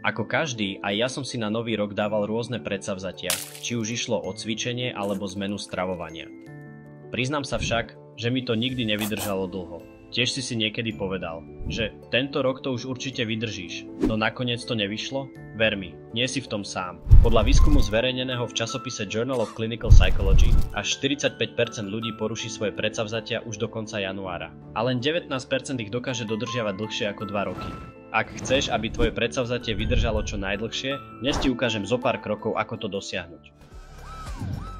Ako každý, aj ja som si na nový rok dával rôzne predsavzatia, či už išlo o cvičenie alebo zmenu stravovania. Priznám sa však, že mi to nikdy nevydržalo dlho. Tiež si niekedy povedal, že tento rok to už určite vydržíš, no nakoniec to nevyšlo? Ver mi, nie si v tom sám. Podľa výskumu zverejneného v časopise Journal of Clinical Psychology až 45% ľudí poruší svoje predsavzatia už do konca januára. A len 19% ich dokáže dodržiavať dlhšie ako 2 roky. Ak chceš, aby tvoje predsavzatie vydržalo čo najdlhšie, dnes ti ukážem zo pár krokov, ako to dosiahnuť.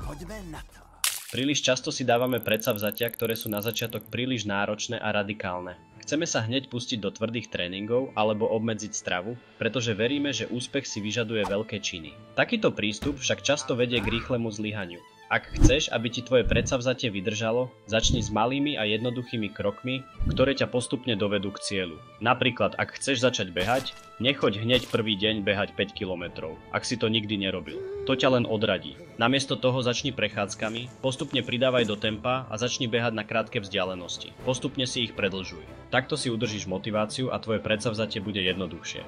Poďme na to. Príliš často si dávame predsavzatia, ktoré sú na začiatok príliš náročné a radikálne. Chceme sa hneď pustiť do tvrdých tréningov alebo obmedziť stravu, pretože veríme, že úspech si vyžaduje veľké činy. Takýto prístup však často vedie k rýchlemu zlyhaniu. Ak chceš, aby ti tvoje predsavzatie vydržalo, začni s malými a jednoduchými krokmi, ktoré ťa postupne dovedú k cieľu. Napríklad, ak chceš začať behať, nechoď hneď prvý deň behať 5 km, ak si to nikdy nerobil. To ťa len odradí. Namiesto toho začni prechádzkami, postupne pridávaj do tempa a začni behať na krátke vzdialenosti. Postupne si ich predĺžuj. Takto si udržíš motiváciu a tvoje predsavzatie bude jednoduchšie.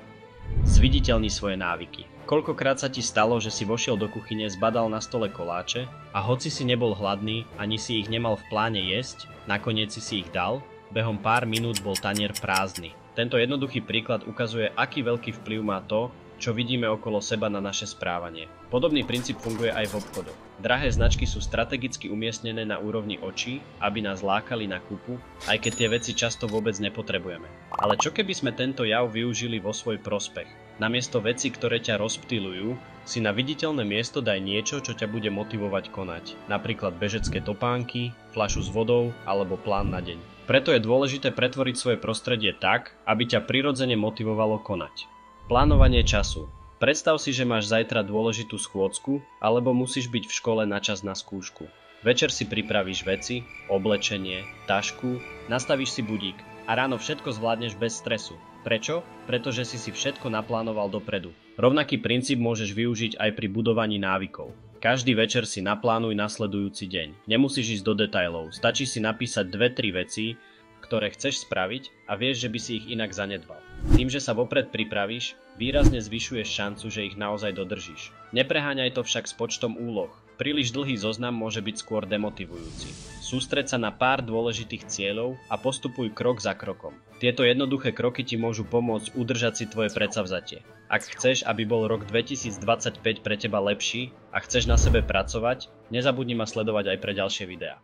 Zviditeľni svoje návyky. Koľkokrát sa ti stalo, že si vošiel do kuchyne, zbadal na stole koláče a hoci si nebol hladný, ani si ich nemal v pláne jesť, nakoniec si ich dal, behom pár minút bol tanier prázdny. Tento jednoduchý príklad ukazuje, aký veľký vplyv má to, čo vidíme okolo seba na naše správanie. Podobný princíp funguje aj v obchodoch. Drahé značky sú strategicky umiestnené na úrovni očí, aby nás lákali na kúpu, aj keď tie veci často vôbec nepotrebujeme. Ale čo keby sme tento jav využili vo svoj prospech? Namiesto vecí, ktoré ťa rozptylujú, si na viditeľné miesto daj niečo, čo ťa bude motivovať konať. Napríklad bežecké topánky, fľašu s vodou alebo plán na deň. Preto je dôležité pretvoriť svoje prostredie tak, aby ťa prirodzene motivovalo konať. Plánovanie času. Predstav si, že máš zajtra dôležitú schôdzku, alebo musíš byť v škole na čas na skúšku. Večer si pripravíš veci, oblečenie, tašku, nastavíš si budík a ráno všetko zvládneš bez stresu. Prečo? Pretože si všetko naplánoval dopredu. Rovnaký princíp môžeš využiť aj pri budovaní návykov. Každý večer si naplánuj nasledujúci deň. Nemusíš ísť do detailov, stačí si napísať 2-3 veci, ktoré chceš spraviť a vieš, že by si ich inak zanedbal. Tým, že sa vopred pripravíš, výrazne zvyšuješ šancu, že ich naozaj dodržíš. Nepreháňaj to však s počtom úloh. Príliš dlhý zoznam môže byť skôr demotivujúci. Sústreď sa na pár dôležitých cieľov a postupuj krok za krokom. Tieto jednoduché kroky ti môžu pomôcť udržať si tvoje predsavzatie. Ak chceš, aby bol rok 2025 pre teba lepší a chceš na sebe pracovať, nezabudni ma sledovať aj pre ďalšie videá.